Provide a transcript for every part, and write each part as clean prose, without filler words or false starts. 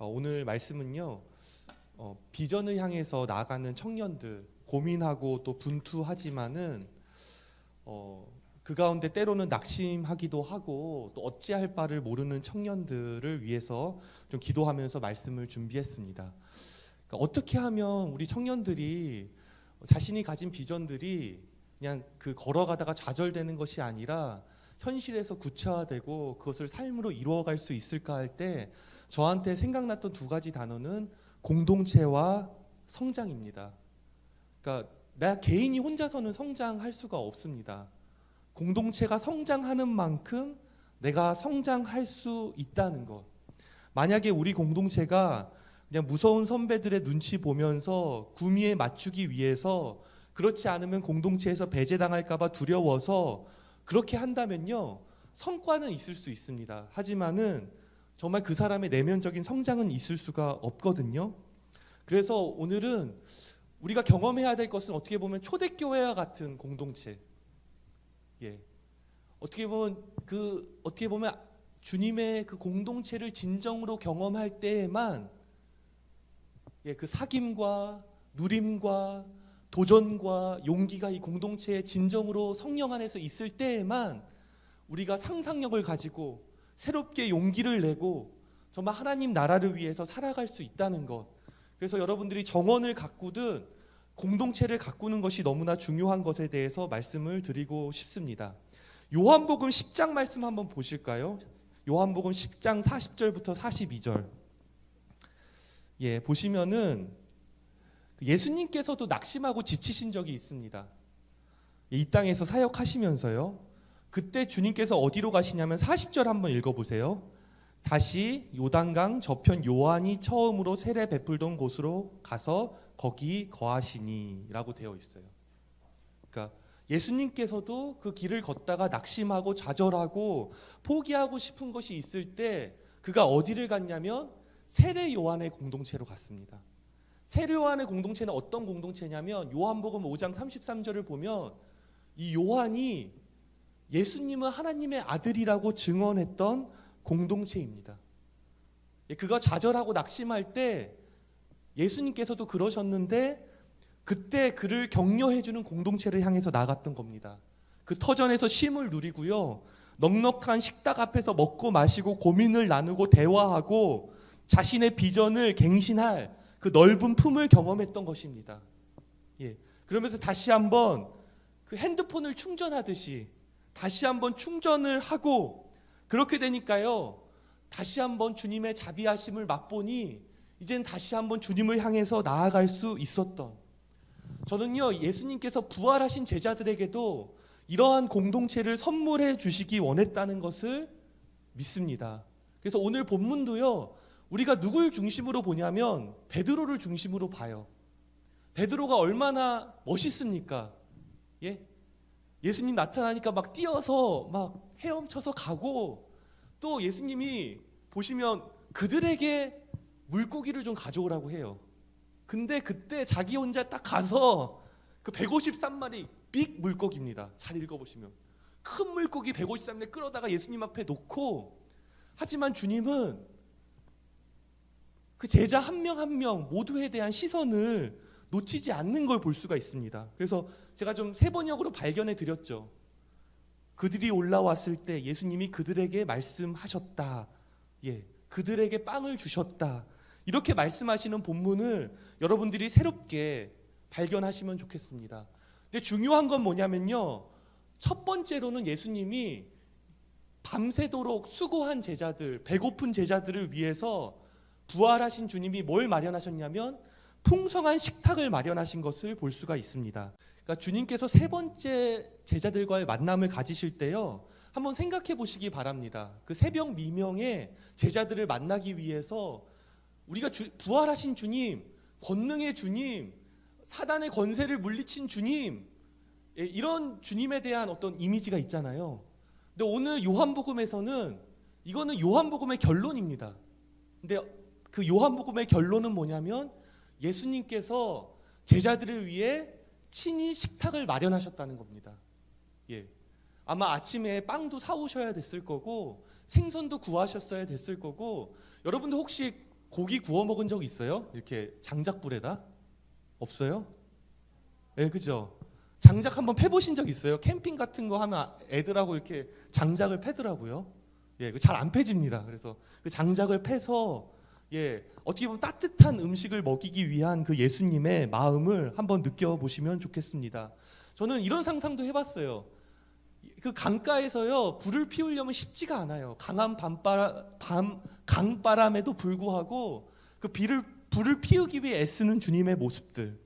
오늘 말씀은요, 비전을 향해서 나아가는 청년들, 고민하고 또 분투하지만은 그 가운데 때로는 낙심하기도 하고 또 어찌할 바를 모르는 청년들을 위해서 좀 기도하면서 말씀을 준비했습니다. 그러니까 어떻게 하면 우리 청년들이 자신이 가진 비전들이 그냥 그 걸어가다가 좌절되는 것이 아니라 현실에서 구체화되고 그것을 삶으로 이루어갈 수 있을까 할 때 저한테 생각났던 두 가지 단어는 공동체와 성장입니다. 그러니까 나 개인이 혼자서는 성장할 수가 없습니다. 공동체가 성장하는 만큼 내가 성장할 수 있다는 것. 만약에 우리 공동체가 그냥 무서운 선배들의 눈치 보면서 구미에 맞추기 위해서 그렇지 않으면 공동체에서 배제당할까 봐 두려워서 그렇게 한다면요, 성과는 있을 수 있습니다. 하지만은 정말 그 사람의 내면적인 성장은 있을 수가 없거든요. 그래서 오늘은 우리가 경험해야 될 것은 어떻게 보면 초대교회와 같은 공동체. 어떻게 보면 주님의 그 공동체를 진정으로 경험할 때에만 그 사귐과 누림과 도전과 용기가 이 공동체에 진정으로 성령 안에서 있을 때에만 우리가 상상력을 가지고 새롭게 용기를 내고 정말 하나님 나라를 위해서 살아갈 수 있다는 것. 그래서 여러분들이 정원을 가꾸든 공동체를 가꾸는 것이 너무나 중요한 것에 대해서 말씀을 드리고 싶습니다. 요한복음 10장 말씀 한번 보실까요? 요한복음 10장 40절부터 42절. 보시면은 예수님께서도 낙심하고 지치신 적이 있습니다. 이 땅에서 사역하시면서요. 그때 주님께서 어디로 가시냐면 40절 한번 읽어보세요. 다시 요단강 저편 요한이 처음으로 세례 베풀던 곳으로 가서 거기 거하시니 라고 되어 있어요. 그러니까 예수님께서도 그 길을 걷다가 낙심하고 좌절하고 포기하고 싶은 것이 있을 때 그가 어디를 갔냐면 세례 요한의 공동체로 갔습니다. 세례 요한의 공동체는 어떤 공동체냐면 요한복음 5장 33절을 보면 이 요한이 예수님은 하나님의 아들이라고 증언했던 공동체입니다. 그가 좌절하고 낙심할 때 예수님께서도 그러셨는데 그때 그를 격려해주는 공동체를 향해서 나갔던 겁니다. 그 터전에서 쉼을 누리고요, 넉넉한 식탁 앞에서 먹고 마시고 고민을 나누고 대화하고 자신의 비전을 갱신할 그 넓은 품을 경험했던 것입니다. 그러면서 다시 한번 그 핸드폰을 충전하듯이 다시 한번 충전을 하고 그렇게 되니까요, 다시 한번 주님의 자비하심을 맛보니 이젠 다시 한번 주님을 향해서 나아갈 수 있었던, 저는요 예수님께서 부활하신 제자들에게도 이러한 공동체를 선물해 주시기 원했다는 것을 믿습니다. 그래서 오늘 본문도요, 우리가 누굴 중심으로 보냐면 베드로를 중심으로 봐요. 베드로가 얼마나 멋있습니까? 예수님 나타나니까 막 뛰어서 막 헤엄쳐서 가고, 또 예수님이 보시면 그들에게 물고기를 좀 가져오라고 해요. 근데 그때 자기 혼자 딱 가서 그 153마리 빅 물고기입니다. 잘 읽어보시면 큰 물고기 153마리 끌어다가 예수님 앞에 놓고, 하지만 주님은 그 제자 한 명 한 명 모두에 대한 시선을 놓치지 않는 걸 볼 수가 있습니다. 그래서 제가 좀 세 번역으로 발견해 드렸죠. 그들이 올라왔을 때 예수님이 그들에게 말씀하셨다. 그들에게 빵을 주셨다. 이렇게 말씀하시는 본문을 여러분들이 새롭게 발견하시면 좋겠습니다. 근데 중요한 건 뭐냐면요, 첫 번째로는 예수님이 밤새도록 수고한 제자들, 배고픈 제자들을 위해서 부활하신 주님이 뭘 마련하셨냐면 풍성한 식탁을 마련하신 것을 볼 수가 있습니다. 그러니까 주님께서 세 번째 제자들과의 만남을 가지실 때요, 한번 생각해 보시기 바랍니다. 그 새벽 미명에 제자들을 만나기 위해서 우리가 부활하신 주님, 권능의 주님, 사단의 권세를 물리친 주님, 이런 주님에 대한 어떤 이미지가 있잖아요. 근데 오늘 요한복음에서는 이거는 요한복음의 결론입니다. 근데 그 요한복음의 결론은 뭐냐면 예수님께서 제자들을 위해 친히 식탁을 마련하셨다는 겁니다. 아마 아침에 빵도 사오셔야 됐을 거고 생선도 구하셨어야 됐을 거고, 여러분들 혹시 고기 구워 먹은 적 있어요? 이렇게 장작불에다? 없어요? 예, 그죠? 장작 한번 패보신 적 있어요? 캠핑 같은 거 하면 애들하고 이렇게 장작을 패더라고요. 예, 잘 안 패집니다. 그래서 그 장작을 패서 예, 어떻게 보면 따뜻한 음식을 먹이기 위한 그 예수님의 마음을 한번 느껴보시면 좋겠습니다. 저는 이런 상상도 해봤어요. 그 강가에서요, 불을 피우려면 쉽지가 않아요. 강한 강바람에도 불구하고 그 불을 피우기 위해 애쓰는 주님의 모습들.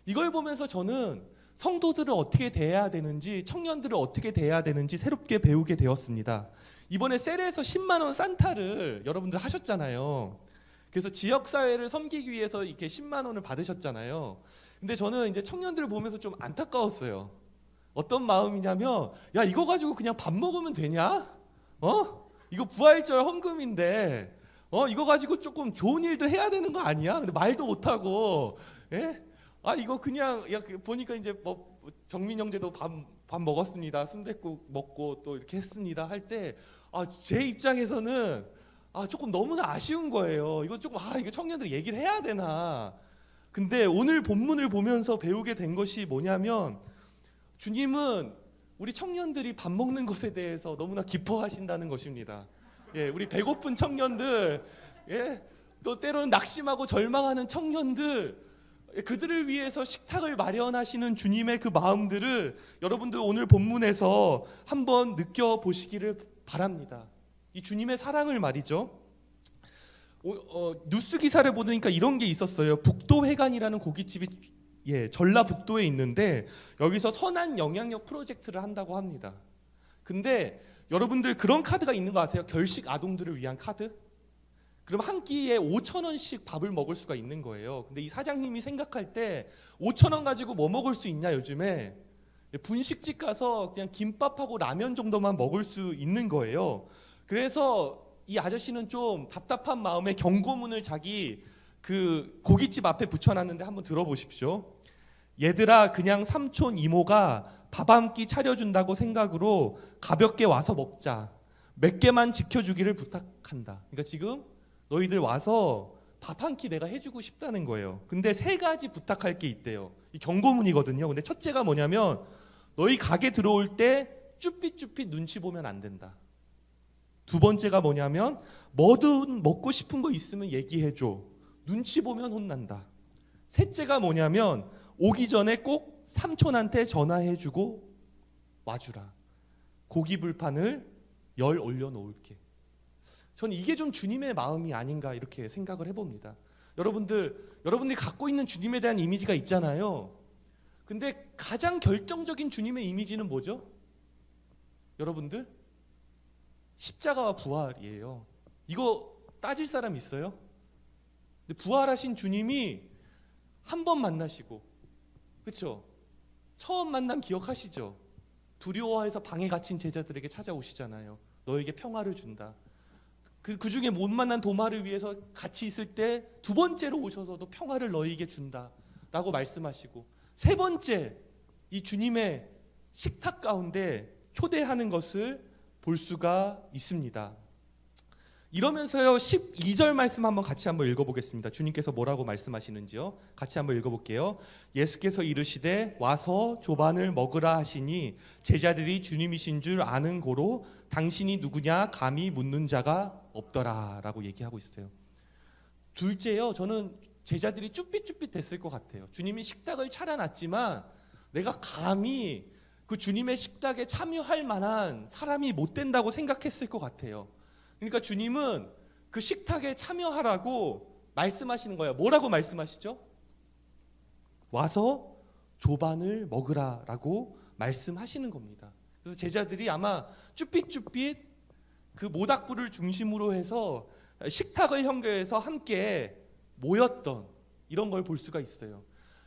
이걸 보면서 저는 성도들을 어떻게 대해야 되는지, 청년들을 어떻게 대해야 되는지 새롭게 배우게 되었습니다. 이번에 셀에서 10만 원 산타를 여러분들 하셨잖아요. 그래서 지역사회를 섬기기 위해서 이렇게 10만 원을 받으셨잖아요. 근데 저는 이제 청년들을 보면서 좀 안타까웠어요. 어떤 마음이냐면, 야, 이거 가지고 그냥 밥 먹으면 되냐? 이거 부활절 헌금인데, 이거 가지고 조금 좋은 일들 해야 되는 거 아니야? 근데 말도 못하고, 예? 이거 그냥, 야, 보니까 이제 뭐 정민 형제도 밥 먹었습니다. 순댓국 먹고 또 이렇게 했습니다. 할 때, 제 입장에서는 조금 너무나 아쉬운 거예요. 이거 조금, 이거 청년들이 얘기를 해야 되나? 근데 오늘 본문을 보면서 배우게 된 것이 뭐냐면, 주님은 우리 청년들이 밥 먹는 것에 대해서 너무나 기뻐하신다는 것입니다. 예, 우리 배고픈 청년들, 예, 또 때로는 낙심하고 절망하는 청년들, 그들을 위해서 식탁을 마련하시는 주님의 그 마음들을 여러분들 오늘 본문에서 한번 느껴보시기를 바랍니다. 이 주님의 사랑을 말이죠. 뉴스 기사를 보니까 이런 게 있었어요. 북도회관이라는 고깃집이 전라북도에 있는데 여기서 선한 영향력 프로젝트를 한다고 합니다. 근데 여러분들 그런 카드가 있는 거 아세요? 결식 아동들을 위한 카드? 그럼 한 끼에 5,000원씩 밥을 먹을 수가 있는 거예요. 근데 이 사장님이 생각할 때 5,000원 가지고 뭐 먹을 수 있냐 요즘에? 분식집 가서 그냥 김밥하고 라면 정도만 먹을 수 있는 거예요. 그래서 이 아저씨는 좀 답답한 마음에 경고문을 자기 그 고깃집 앞에 붙여놨는데 한번 들어보십시오. 얘들아, 그냥 삼촌 이모가 밥 한 끼 차려준다고 생각으로 가볍게 와서 먹자. 몇 개만 지켜주기를 부탁한다. 그러니까 지금 너희들 와서 밥 한 끼 내가 해주고 싶다는 거예요. 근데 3가지 부탁할 게 있대요. 이 경고문이거든요. 근데 첫째가 뭐냐면 너희 가게 들어올 때 쭈삣쭈삣 눈치 보면 안 된다. 두 번째가 뭐냐면 뭐든 먹고 싶은 거 있으면 얘기해줘. 눈치 보면 혼난다. 셋째가 뭐냐면 오기 전에 꼭 삼촌한테 전화해주고 와주라. 고기 불판을 열 올려놓을게. 저는 이게 좀 주님의 마음이 아닌가 이렇게 생각을 해봅니다. 여러분들이 갖고 있는 주님에 대한 이미지가 있잖아요. 근데 가장 결정적인 주님의 이미지는 뭐죠? 여러분들? 십자가와 부활이에요. 이거 따질 사람 있어요? 근데 부활하신 주님이 한 번 만나시고, 그렇죠? 처음 만남 기억하시죠? 두려워해서 방에 갇힌 제자들에게 찾아오시잖아요. 너에게 평화를 준다. 그 중에 못 만난 도마를 위해서 같이 있을 때 2번째로 오셔서도 평화를 너희에게 준다라고 말씀하시고, 3번째 이 주님의 식탁 가운데 초대하는 것을 볼 수가 있습니다. 이러면서요 12절 말씀 같이 한번 읽어보겠습니다. 주님께서 뭐라고 말씀하시는지요? 같이 한번 읽어볼게요. 예수께서 이르시되 와서 조반을 먹으라 하시니 제자들이 주님이신 줄 아는 고로 당신이 누구냐 감히 묻는 자가 없더라 라고 얘기하고 있어요. 둘째요, 저는 제자들이 쭈삣쭈삣 됐을 것 같아요. 주님이 식탁을 차려놨지만 내가 감히 그 주님의 식탁에 참여할 만한 사람이 못 된다고 생각했을 것 같아요. 그러니까 주님은 그 식탁에 참여하라고 말씀하시는 거예요. 뭐라고 말씀하시죠? 와서 조반을 먹으라라고 말씀하시는 겁니다. 그래서 제자들이 아마 쭈삣쭈삣 그 모닥불을 중심으로 해서 식탁을 형겨해서 함께 모였던 이런 걸 볼 수가 있어요.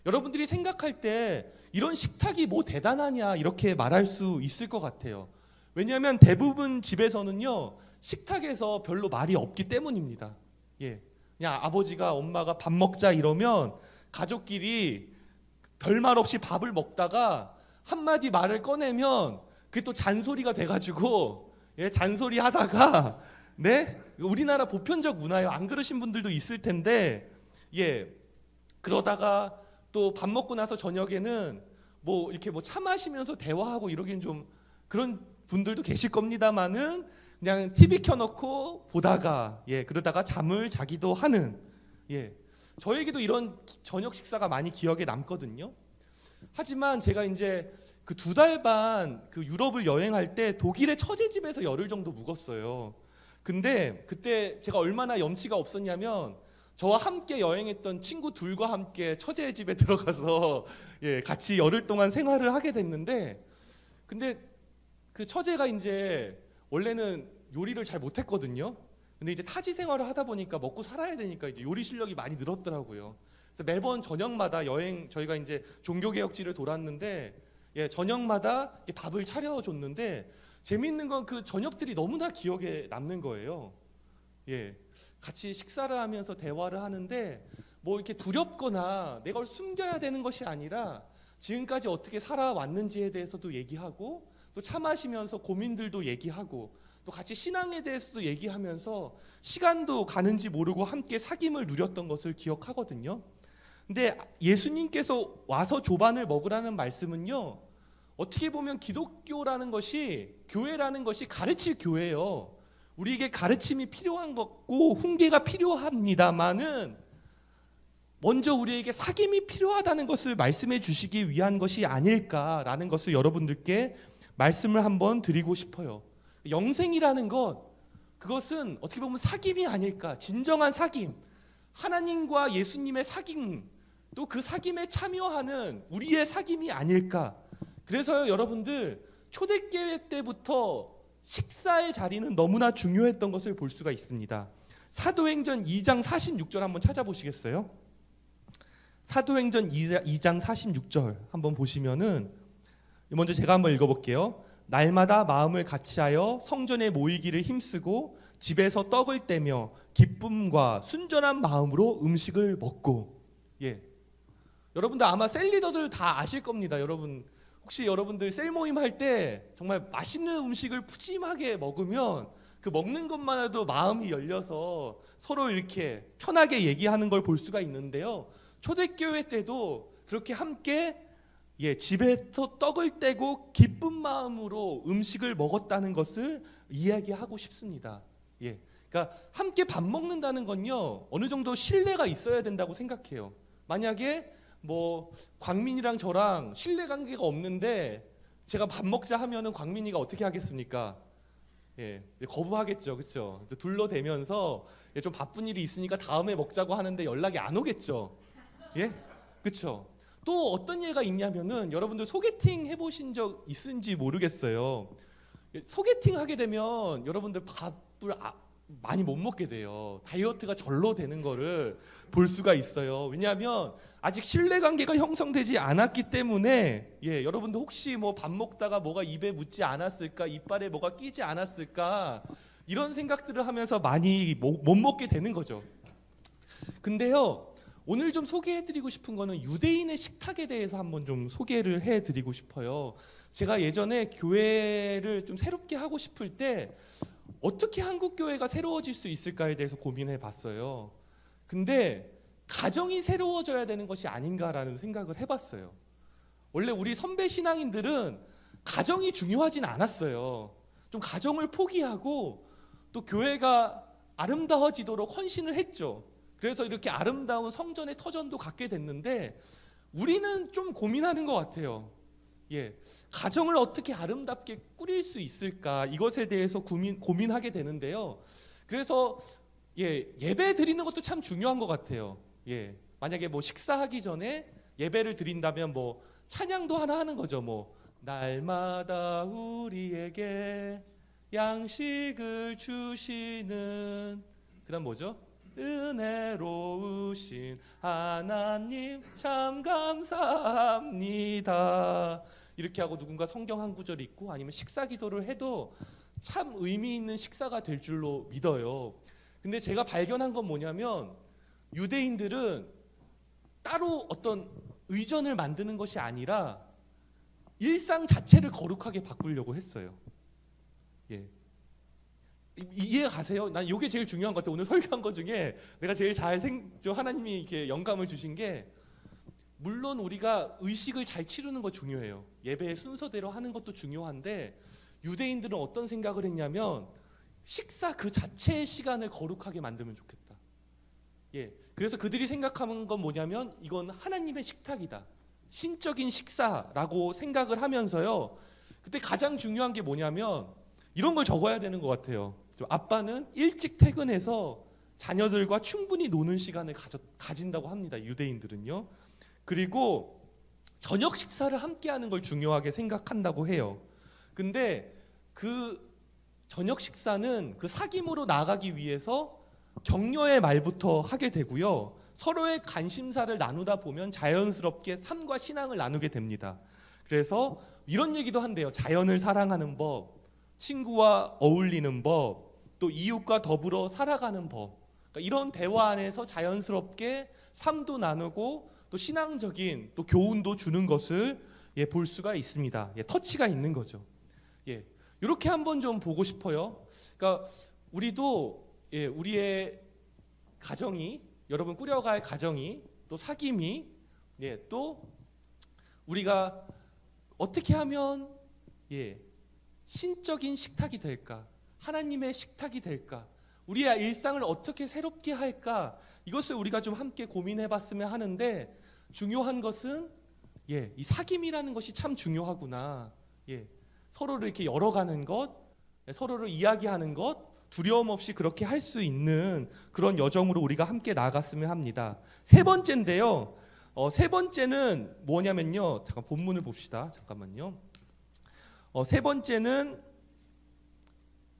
여러분들이 생각할 때 이런 식탁이 뭐 대단하냐 이렇게 말할 수 있을 것 같아요. 왜냐하면 대부분 집에서는요 식탁에서 별로 말이 없기 때문입니다. 그냥 아버지가 엄마가 밥 먹자 이러면 가족끼리 별말 없이 밥을 먹다가 한마디 말을 꺼내면 그게 또 잔소리가 돼가지고 잔소리 하다가 네? 우리나라 보편적 문화예요. 안 그러신 분들도 있을 텐데, 예, 그러다가 또 밥 먹고 나서 저녁에는 뭐 이렇게 뭐 차 마시면서 대화하고 이러긴 좀 그런 분들도 계실 겁니다만은 그냥 TV 켜놓고 보다가, 예, 그러다가 잠을 자기도 하는, 예, 저에게도 이런 저녁 식사가 많이 기억에 남거든요. 하지만 제가 이제 그 2달 반 그 유럽을 여행할 때 독일의 처제집에서 열흘 정도 묵었어요. 근데 그때 제가 얼마나 염치가 없었냐면 저와 함께 여행했던 친구 둘과 함께 처제의 집에 들어가서, 예, 같이 열흘 동안 생활을 하게 됐는데, 근데 그 처제가 이제 원래는 요리를 잘 못했거든요. 근데 이제 타지 생활을 하다 보니까 먹고 살아야 되니까 이제 요리 실력이 많이 늘었더라고요. 그래서 매번 저녁마다 저희가 이제 종교개혁지를 돌았는데, 예, 저녁마다 이렇게 밥을 차려줬는데 재밌는 건 그 저녁들이 너무나 기억에 남는 거예요. 예, 같이 식사를 하면서 대화를 하는데 뭐 이렇게 두렵거나 내가 숨겨야 되는 것이 아니라 지금까지 어떻게 살아왔는지에 대해서도 얘기하고, 또 차 마시면서 고민들도 얘기하고, 또 같이 신앙에 대해서도 얘기하면서 시간도 가는지 모르고 함께 사귐을 누렸던 것을 기억하거든요. 근데 예수님께서 와서 조반을 먹으라는 말씀은요, 어떻게 보면 기독교라는 것이, 교회라는 것이 가르칠 교회예요. 우리에게 가르침이 필요한 거고 훈계가 필요합니다만은 먼저 우리에게 사귐이 필요하다는 것을 말씀해 주시기 위한 것이 아닐까라는 것을 여러분들께 말씀을 한번 드리고 싶어요. 영생이라는 것, 그것은 어떻게 보면 사귐이 아닐까, 진정한 사귐, 하나님과 예수님의 사귐, 또 그 사귐에 참여하는 우리의 사귐이 아닐까. 그래서 여러분들 초대교회 때부터 식사의 자리는 너무나 중요했던 것을 볼 수가 있습니다. 사도행전 2장 46절 한번 찾아보시겠어요? 사도행전 2장 46절 한번 보시면은, 먼저 제가 한번 읽어볼게요. 날마다 마음을 같이하여 성전에 모이기를 힘쓰고 집에서 떡을 떼며 기쁨과 순전한 마음으로 음식을 먹고. 예, 여러분들 아마 셀리더들 다 아실 겁니다. 혹시 여러분들 셀 모임 할 때 정말 맛있는 음식을 푸짐하게 먹으면 그 먹는 것만 해도 마음이 열려서 서로 이렇게 편하게 얘기하는 걸 볼 수가 있는데요. 초대교회 때도 그렇게 함께, 예, 집에서 떡을 떼고 기쁜 마음으로 음식을 먹었다는 것을 이야기하고 싶습니다. 예, 그러니까 함께 밥 먹는다는 건요, 어느 정도 신뢰가 있어야 된다고 생각해요. 만약에 뭐 광민이랑 저랑 신뢰 관계가 없는데 제가 밥 먹자 하면은 광민이가 어떻게 하겠습니까? 예, 거부하겠죠, 그렇죠? 둘러대면서, 예, 좀 바쁜 일이 있으니까 다음에 먹자고 하는데 연락이 안 오겠죠. 예, 그렇죠. 또 어떤 예가 있냐면은 여러분들 소개팅 해보신 적 있은지 모르겠어요. 소개팅 하게 되면 여러분들 밥을 많이 못 먹게 돼요. 다이어트가 절로 되는 거를 볼 수가 있어요. 왜냐하면 아직 신뢰관계가 형성되지 않았기 때문에, 예, 여러분들 혹시 뭐 밥 먹다가 뭐가 입에 묻지 않았을까, 이빨에 뭐가 끼지 않았을까, 이런 생각들을 하면서 많이 못 먹게 되는 거죠. 근데요, 오늘 좀 소개해드리고 싶은 거는 유대인의 식탁에 대해서 한번 좀 소개를 해드리고 싶어요. 제가 예전에 교회를 좀 새롭게 하고 싶을 때 어떻게 한국 교회가 새로워질 수 있을까에 대해서 고민해 봤어요. 근데 가정이 새로워져야 되는 것이 아닌가라는 생각을 해봤어요. 원래 우리 선배 신앙인들은 가정이 중요하진 않았어요. 좀 가정을 포기하고 또 교회가 아름다워지도록 헌신을 했죠. 그래서 이렇게 아름다운 성전의 터전도 갖게 됐는데 우리는 좀 고민하는 것 같아요. 예, 가정을 어떻게 아름답게 꾸릴 수 있을까, 이것에 대해서 고민하게 되는데요. 그래서, 예, 예배 드리는 것도 참 중요한 것 같아요. 예, 만약에 뭐 식사하기 전에 예배를 드린다면 뭐 찬양도 하나 하는 거죠. 뭐 날마다 우리에게 양식을 주시는, 그다음 뭐죠? 은혜로우신 하나님 참 감사합니다. 이렇게 하고 누군가 성경 한 구절 읽고 아니면 식사 기도를 해도 참 의미 있는 식사가 될 줄로 믿어요. 근데 제가 발견한 건 뭐냐면 유대인들은 따로 어떤 의전을 만드는 것이 아니라 일상 자체를 거룩하게 바꾸려고 했어요. 예. 이해 가세요? 난 이게 제일 중요한 것 같아요. 오늘 설교한 것 중에 내가 제일 좀 하나님이 이렇게 영감을 주신 게, 물론 우리가 의식을 잘 치르는 거 중요해요. 예배의 순서대로 하는 것도 중요한데, 유대인들은 어떤 생각을 했냐면 식사 그 자체의 시간을 거룩하게 만들면 좋겠다. 그래서 그들이 생각하는 건 뭐냐면 이건 하나님의 식탁이다, 신적인 식사라고 생각을 하면서요, 그때 가장 중요한 게 뭐냐면 이런 걸 적어야 되는 것 같아요. 아빠는 일찍 퇴근해서 자녀들과 충분히 노는 시간을 가진다고 합니다, 유대인들은요. 그리고 저녁 식사를 함께 하는 걸 중요하게 생각한다고 해요. 근데 그 저녁 식사는 그 사귐으로 나아가기 위해서 격려의 말부터 하게 되고요, 서로의 관심사를 나누다 보면 자연스럽게 삶과 신앙을 나누게 됩니다. 그래서 이런 얘기도 한대요. 자연을 사랑하는 법, 친구와 어울리는 법, 또 이웃과 더불어 살아가는 법. 그러니까 이런 대화 안에서 자연스럽게 삶도 나누고 또 신앙적인 또 교훈도 주는 것을 볼 수가 있습니다. 터치가 있는 거죠. 이렇게 한번 좀 보고 싶어요. 그러니까 우리도 우리의 가정이, 여러분 꾸려갈 가정이, 또 사귐이, 또 우리가 어떻게 하면 신적인 식탁이 될까, 하나님의 식탁이 될까, 우리의 일상을 어떻게 새롭게 할까, 이것을 우리가 좀 함께 고민해봤으면 하는데, 중요한 것은 이 사귐이라는 것이 참 중요하구나. 서로를 이렇게 열어가는 것, 서로를 이야기하는 것, 두려움 없이 그렇게 할 수 있는 그런 여정으로 우리가 함께 나아갔으면 합니다. 세 번째인데요. 세 번째는 뭐냐면요. 잠깐 본문을 봅시다. 잠깐만요. 세 번째는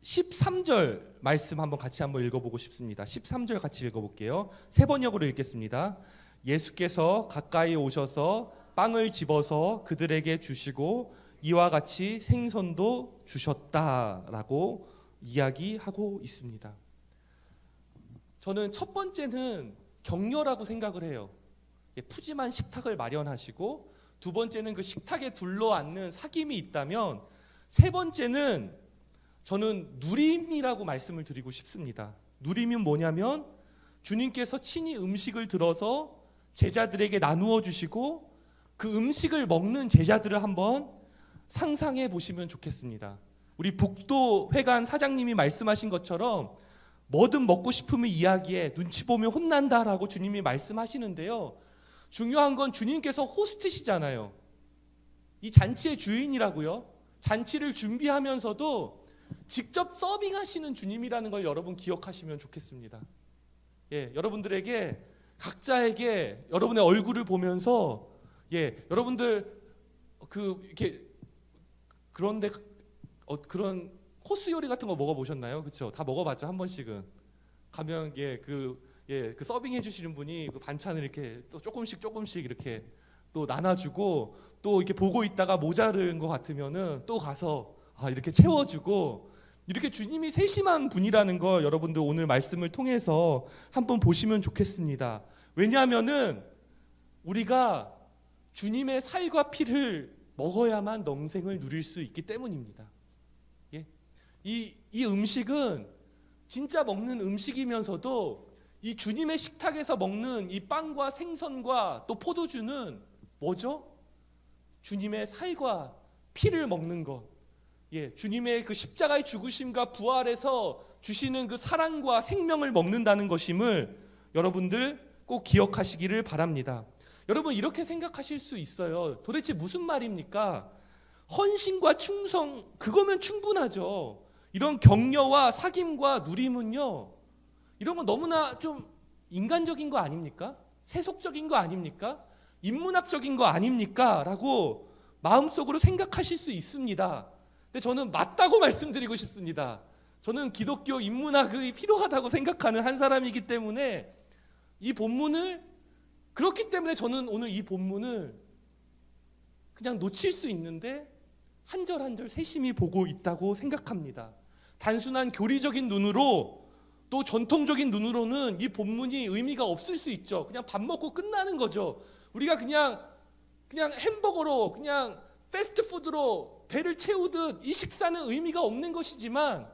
13절 말씀 같이 한번 읽어보고 싶습니다. 13절 같이 읽어볼게요. 세 번역으로 읽겠습니다. 예수께서 가까이 오셔서 빵을 집어서 그들에게 주시고 이와 같이 생선도 주셨다라고 이야기하고 있습니다. 저는 첫 번째는 격려라고 생각을 해요. 푸짐한 식탁을 마련하시고, 두 번째는 그 식탁에 둘러앉는 사귐이 있다면, 세 번째는 저는 누림이라고 말씀을 드리고 싶습니다. 누림이 뭐냐면 주님께서 친히 음식을 들어서 제자들에게 나누어 주시고 그 음식을 먹는 제자들을 한번 상상해 보시면 좋겠습니다. 우리 북도 회관 사장님이 말씀하신 것처럼 뭐든 먹고 싶으면 이야기해, 눈치 보면 혼난다라고 주님이 말씀하시는데요. 중요한 건 주님께서 호스트시잖아요. 이 잔치의 주인이라고요. 잔치를 준비하면서도 직접 서빙하시는 주님이라는 걸 여러분 기억하시면 좋겠습니다. 여러분들에게, 각자에게 여러분의 얼굴을 보면서 여러분들 이렇게 그런데 그런 코스 요리 같은 거 먹어보셨나요? 그렇죠? 다 먹어봤죠, 한 번씩은. 가면 그 서빙해 주시는 분이 그 반찬을 이렇게 또 조금씩 이렇게 또 나눠주고, 또 이렇게 보고 있다가 모자른 것 같으면은 또 가서 이렇게 채워주고, 이렇게 주님이 세심한 분이라는 걸 여러분들 오늘 말씀을 통해서 한번 보시면 좋겠습니다. 왜냐하면은 우리가 주님의 살과 피를 먹어야만 영생을 누릴 수 있기 때문입니다. 이 음식은 진짜 먹는 음식이면서도 이 주님의 식탁에서 먹는 이 빵과 생선과 또 포도주는 뭐죠? 주님의 살과 피를 먹는 것. 주님의 그 십자가의 죽으심과 부활에서 주시는 그 사랑과 생명을 먹는다는 것임을 여러분들 꼭 기억하시기를 바랍니다. 여러분, 이렇게 생각하실 수 있어요. 도대체 무슨 말입니까? 헌신과 충성, 그거면 충분하죠. 이런 격려와 사귐과 누림은요, 이런 건 너무나 좀 인간적인 거 아닙니까? 세속적인 거 아닙니까? 인문학적인 거 아닙니까? 라고 마음속으로 생각하실 수 있습니다. 근데 저는 맞다고 말씀드리고 싶습니다. 저는 기독교 인문학이 필요하다고 생각하는 한 사람이기 때문에 이 본문을, 그렇기 때문에 저는 오늘 이 본문을 그냥 놓칠 수 있는데 한 절 한 절 세심히 보고 있다고 생각합니다. 단순한 교리적인 눈으로, 또 전통적인 눈으로는 이 본문이 의미가 없을 수 있죠. 그냥 밥 먹고 끝나는 거죠. 우리가 그냥 햄버거로, 그냥 패스트푸드로 배를 채우듯 이 식사는 의미가 없는 것이지만,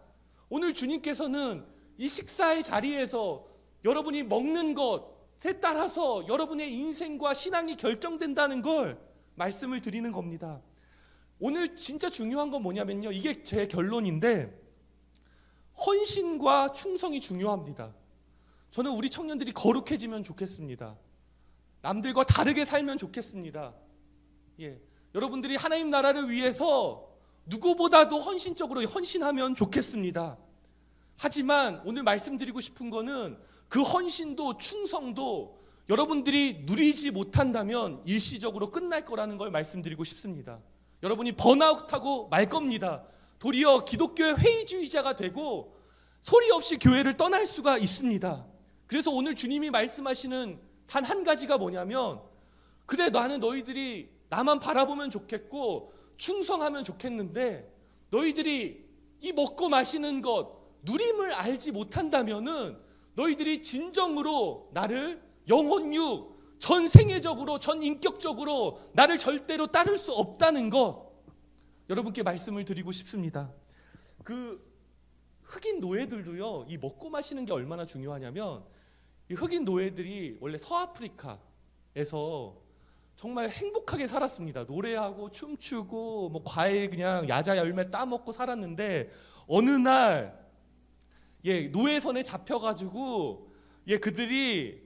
오늘 주님께서는 이 식사의 자리에서 여러분이 먹는 것에 따라서 여러분의 인생과 신앙이 결정된다는 걸 말씀을 드리는 겁니다. 오늘 진짜 중요한 건 뭐냐면요, 이게 제 결론인데, 헌신과 충성이 중요합니다. 저는 우리 청년들이 거룩해지면 좋겠습니다. 남들과 다르게 살면 좋겠습니다. 여러분들이 하나님 나라를 위해서 누구보다도 헌신적으로 헌신하면 좋겠습니다. 하지만 오늘 말씀드리고 싶은 거는 그 헌신도 충성도 여러분들이 누리지 못한다면 일시적으로 끝날 거라는 걸 말씀드리고 싶습니다. 여러분이 번아웃하고 말 겁니다. 도리어 기독교의 회의주의자가 되고 소리 없이 교회를 떠날 수가 있습니다. 그래서 오늘 주님이 말씀하시는 단 한 가지가 뭐냐면, 그래, 나는 너희들이 나만 바라보면 좋겠고 충성하면 좋겠는데 너희들이 이 먹고 마시는 것 누림을 알지 못한다면은 너희들이 진정으로 나를 영혼육 전 생애적으로 전 인격적으로 나를 절대로 따를 수 없다는 것, 여러분께 말씀을 드리고 싶습니다. 그 흑인 노예들도요, 이 먹고 마시는 게 얼마나 중요하냐면, 이 흑인 노예들이 원래 서아프리카에서 정말 행복하게 살았습니다. 노래하고 춤추고 뭐 과일 그냥 야자 열매 따먹고 살았는데, 어느 날 노예선에 잡혀가지고 그들이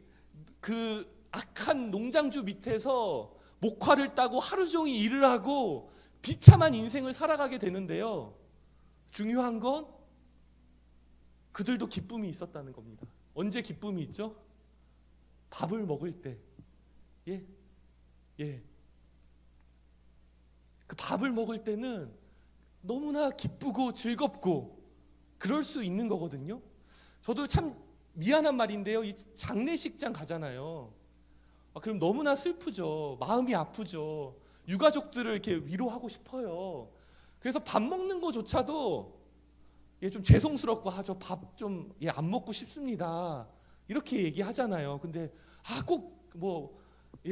그 악한 농장주 밑에서 목화를 따고 하루 종일 일을 하고 비참한 인생을 살아가게 되는데요, 중요한 건 그들도 기쁨이 있었다는 겁니다. 언제 기쁨이 있죠? 밥을 먹을 때. 그 밥을 먹을 때는 너무나 기쁘고 즐겁고 그럴 수 있는 거거든요. 저도 참 미안한 말인데요, 이 장례식장 가잖아요. 그럼 너무나 슬프죠. 마음이 아프죠. 유가족들을 이렇게 위로하고 싶어요. 그래서 밥 먹는 거조차도 좀 죄송스럽고, 저 밥 좀 안 먹고 싶습니다, 이렇게 얘기하잖아요. 근데 꼭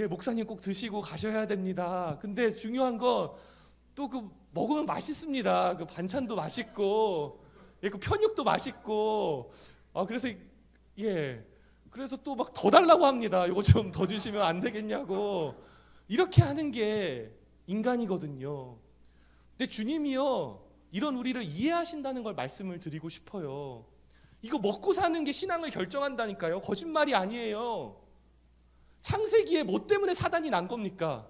목사님 꼭 드시고 가셔야 됩니다. 근데 중요한 건 또 그 먹으면 맛있습니다. 그 반찬도 맛있고 그 편육도 맛있고, 그래서 또 막 더 달라고 합니다. 이거 좀 더 주시면 안 되겠냐고. 이렇게 하는 게 인간이거든요. 근데 주님이요, 이런 우리를 이해하신다는 걸 말씀을 드리고 싶어요. 이거 먹고 사는 게 신앙을 결정한다니까요. 거짓말이 아니에요. 창세기에 뭐 때문에 사단이 난 겁니까?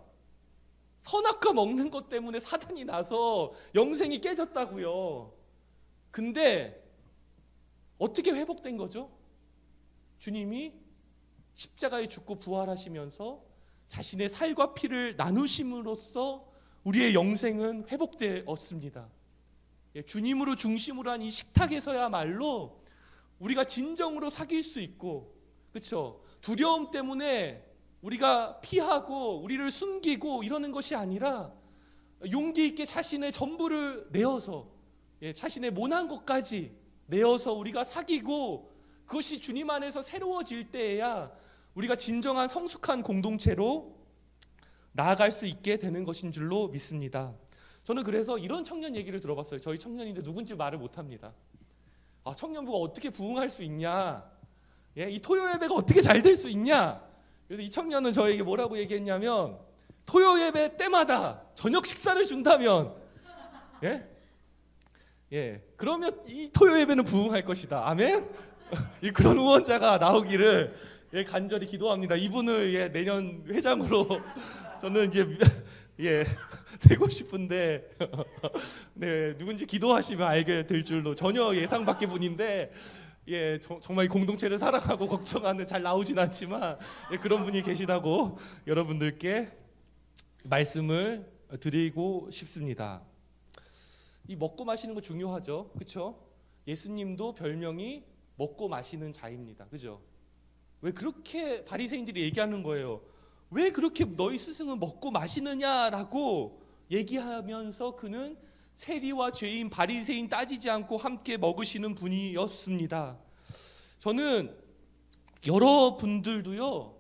선악과 먹는 것 때문에 사단이 나서 영생이 깨졌다고요. 근데 어떻게 회복된 거죠? 주님이 십자가에 죽고 부활하시면서 자신의 살과 피를 나누심으로써 우리의 영생은 회복되었습니다. 주님으로 중심으로 한 이 식탁에서야말로 우리가 진정으로 사귈 수 있고, 그렇죠? 두려움 때문에 우리가 피하고 우리를 숨기고 이러는 것이 아니라 용기 있게 자신의 전부를 내어서, 자신의 모난 것까지 내어서 우리가 사귀고, 그것이 주님 안에서 새로워질 때에야 우리가 진정한 성숙한 공동체로 나아갈 수 있게 되는 것인 줄로 믿습니다. 저는 그래서 이런 청년 얘기를 들어봤어요. 저희 청년인데 누군지 말을 못합니다. 청년부가 어떻게 부흥할 수 있냐, 이 토요 예배가 어떻게 잘 될 수 있냐. 그래서 이 청년은 저에게 뭐라고 얘기했냐면, 토요 예배 때마다 저녁 식사를 준다면, 그러면 이 토요 예배는 부흥할 것이다. 아멘. 그런 후원자가 나오기를 간절히 기도합니다. 이분을 내년 회장으로 저는 되고 싶은데 누군지 기도하시면 알게 될 줄로, 전혀 예상 밖의 분인데 정말 공동체를 사랑하고 걱정하는, 잘 나오진 않지만 그런 분이 계시다고 여러분들께 말씀을 드리고 싶습니다. 이 먹고 마시는 거 중요하죠, 그렇죠? 예수님도 별명이 먹고 마시는 자입니다, 그죠? 왜 그렇게 바리새인들이 얘기하는 거예요? 왜 그렇게 너희 스승은 먹고 마시느냐라고 얘기하면서 그는 세리와 죄인 바리새인 따지지 않고 함께 먹으시는 분이었습니다. 저는 여러분들도요,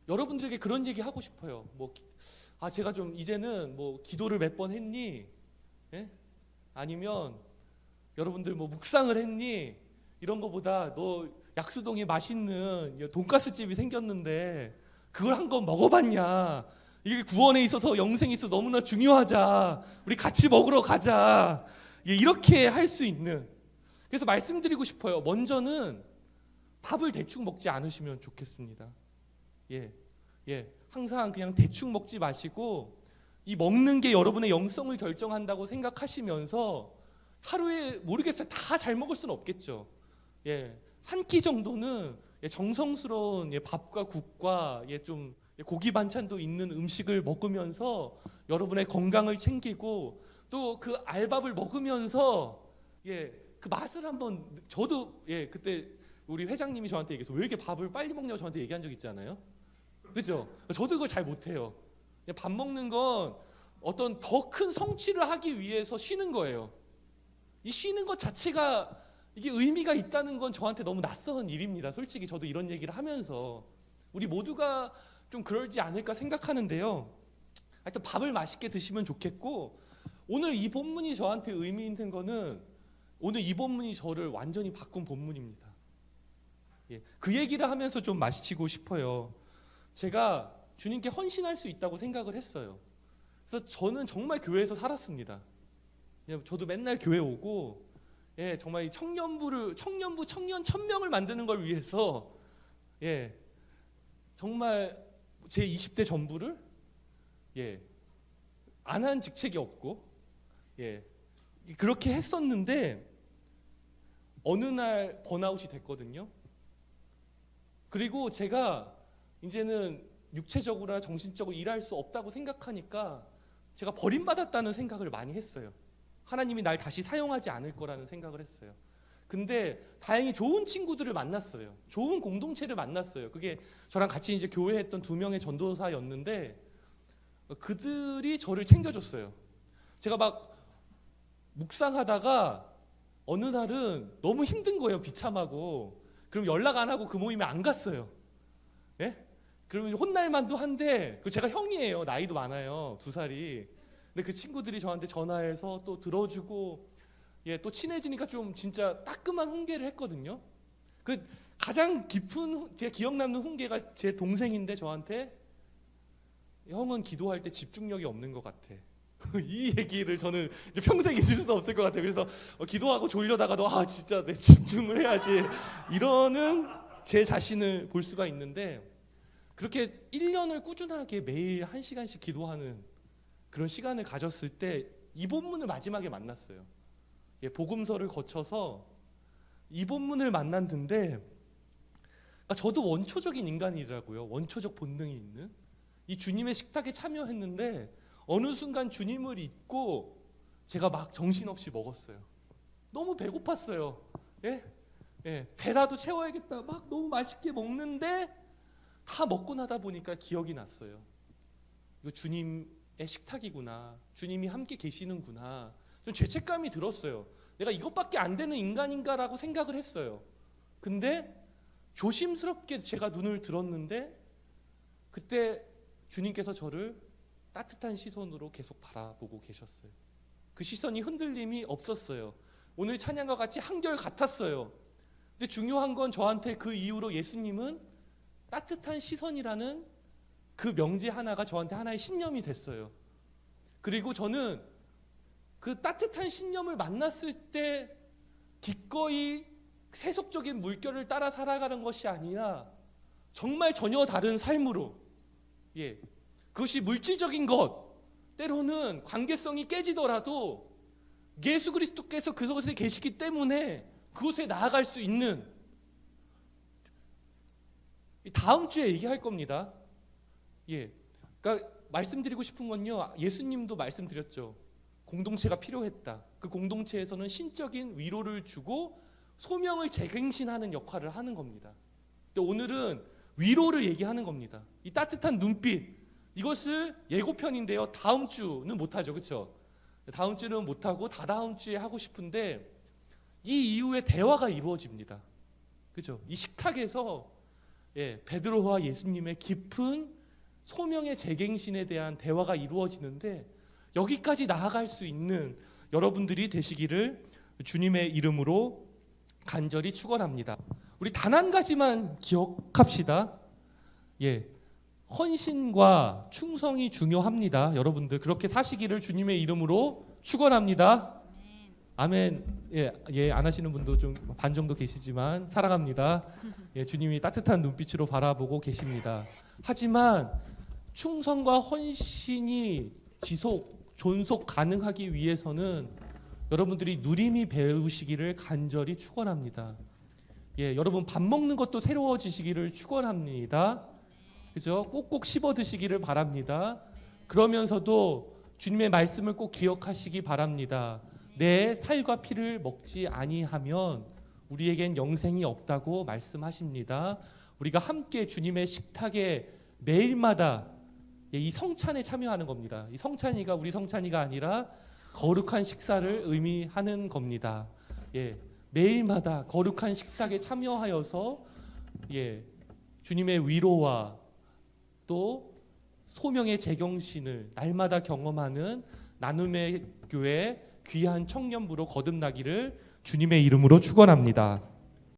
여러분들에게 그런 얘기 하고 싶어요. 제가 좀 이제는 기도를 몇 번 했니? 아니면 여러분들 뭐 묵상을 했니? 이런 거보다 너 약수동에 맛있는 돈가스 집이 생겼는데 그걸 한번 먹어봤냐? 이게 구원에 있어서 영생에 있어서 너무나 중요하자. 우리 같이 먹으러 가자. 이렇게 할 수 있는. 그래서 말씀드리고 싶어요. 먼저는 밥을 대충 먹지 않으시면 좋겠습니다. 항상 그냥 대충 먹지 마시고 이 먹는 게 여러분의 영성을 결정한다고 생각하시면서 하루에 모르겠어요. 다 잘 먹을 수는 없겠죠. 한 끼 정도는 정성스러운 밥과 국과 좀 고기 반찬도 있는 음식을 먹으면서 여러분의 건강을 챙기고 또 그 알밥을 먹으면서 그 맛을 한번 저도 그때 우리 회장님이 저한테 얘기해서 왜 이렇게 밥을 빨리 먹냐고 저한테 얘기한 적 있잖아요. 그렇죠? 저도 그걸 잘 못해요. 밥 먹는 건 어떤 더 큰 성취를 하기 위해서 쉬는 거예요. 이 쉬는 것 자체가 이게 의미가 있다는 건 저한테 너무 낯선 일입니다. 솔직히 저도 이런 얘기를 하면서 우리 모두가 좀 그러지 않을까 생각하는데요. 하여튼 밥을 맛있게 드시면 좋겠고 오늘 이 본문이 저한테 의미 있는 거는 오늘 이 본문이 저를 완전히 바꾼 본문입니다. 그 얘기를 하면서 좀 마치고 싶어요. 제가 주님께 헌신할 수 있다고 생각을 했어요. 그래서 저는 정말 교회에서 살았습니다. 저도 맨날 교회 오고 정말 청년 1000명을 만드는 걸 위해서 정말 제 20대 전부를 안 한 직책이 없고 그렇게 했었는데 어느 날 번아웃이 됐거든요. 그리고 제가 이제는 육체적으로나 정신적으로 일할 수 없다고 생각하니까 제가 버림받았다는 생각을 많이 했어요. 하나님이 날 다시 사용하지 않을 거라는 생각을 했어요. 근데 다행히 좋은 친구들을 만났어요. 좋은 공동체를 만났어요. 그게 저랑 같이 이제 교회 했던 2명의 전도사였는데 그들이 저를 챙겨줬어요. 제가 막 묵상하다가 어느 날은 너무 힘든 거예요. 비참하고. 그럼 연락 안 하고 그 모임에 안 갔어요. 그러면 혼날 만도 한데 제가 형이에요. 나이도 많아요. 2살이. 근데 그 친구들이 저한테 전화해서 또 들어주고 또 친해지니까 좀 진짜 따끔한 훈계를 했거든요. 그 가장 깊은 제가 기억 남는 훈계가 제 동생인데 저한테 형은 기도할 때 집중력이 없는 것 같아. 이 얘기를 저는 이제 평생 잊을 수 없을 것 같아요. 그래서 기도하고 졸려다가도 진짜 내 집중을 해야지 이러는 제 자신을 볼 수가 있는데 그렇게 1년을 꾸준하게 매일 1시간씩 기도하는 그런 시간을 가졌을 때 이 본문을 마지막에 만났어요. 복음서를 거쳐서 이 본문을 만났는데 그러니까 저도 원초적인 인간이라고요. 원초적 본능이 있는 이 주님의 식탁에 참여했는데 어느 순간 주님을 잊고 제가 막 정신없이 먹었어요. 너무 배고팠어요. 배라도 채워야겠다. 막 너무 맛있게 먹는데 다 먹고 나다 보니까 기억이 났어요. 이거 주님의 식탁이구나. 주님이 함께 계시는구나. 좀 죄책감이 들었어요. 내가 이것밖에 안 되는 인간인가라고 생각을 했어요. 근데 조심스럽게 제가 눈을 들었는데 그때 주님께서 저를 따뜻한 시선으로 계속 바라보고 계셨어요. 그 시선이 흔들림이 없었어요. 오늘 찬양과 같이 한결 같았어요. 근데 중요한 건 저한테 그 이후로 예수님은 따뜻한 시선이라는 그 명제 하나가 저한테 하나의 신념이 됐어요. 그리고 저는 그 따뜻한 신념을 만났을 때 기꺼이 세속적인 물결을 따라 살아가는 것이 아니라 정말 전혀 다른 삶으로 그것이 물질적인 것 때로는 관계성이 깨지더라도 예수 그리스도께서 그곳에 계시기 때문에 그곳에 나아갈 수 있는 다음 주에 얘기할 겁니다. 그러니까 말씀드리고 싶은 건요. 예수님도 말씀드렸죠. 공동체가 필요했다. 그 공동체에서는 신적인 위로를 주고 소명을 재갱신하는 역할을 하는 겁니다. 근데 오늘은 위로를 얘기하는 겁니다. 이 따뜻한 눈빛 이것을 예고편인데요. 다음 주는 못하죠. 그렇죠? 다음 주는 못하고 다다음 주에 하고 싶은데 이 이후에 대화가 이루어집니다. 그렇죠? 이 식탁에서 베드로와 예수님의 깊은 소명의 재갱신에 대한 대화가 이루어지는데 여기까지 나아갈 수 있는 여러분들이 되시기를 주님의 이름으로 간절히 축원합니다. 우리 단 한 가지만 기억합시다. 예, 헌신과 충성이 중요합니다. 여러분들 그렇게 사시기를 주님의 이름으로 축원합니다. 아멘. 예, 안 하시는 분도 좀 반 정도 계시지만 사랑합니다. 예, 주님이 따뜻한 눈빛으로 바라보고 계십니다. 하지만 충성과 헌신이 존속 가능하기 위해서는 여러분들이 누림이 배우시기를 간절히 축원합니다. 예, 여러분 밥 먹는 것도 새로워지시기를 축원합니다. 그죠? 꼭꼭 씹어 드시기를 바랍니다. 그러면서도 주님의 말씀을 꼭 기억하시기 바랍니다. 내 살과 피를 먹지 아니하면 우리에겐 영생이 없다고 말씀하십니다. 우리가 함께 주님의 식탁에 매일마다 이 성찬에 참여하는 겁니다. 이 성찬이가 우리 성찬이가 아니라 거룩한 식사를 의미하는 겁니다. 예, 매일마다 거룩한 식탁에 참여하여서 주님의 위로와 또 소명의 제경신을 날마다 경험하는 나눔의 교회 귀한 청년부로 거듭나기를 주님의 이름으로 축원합니다.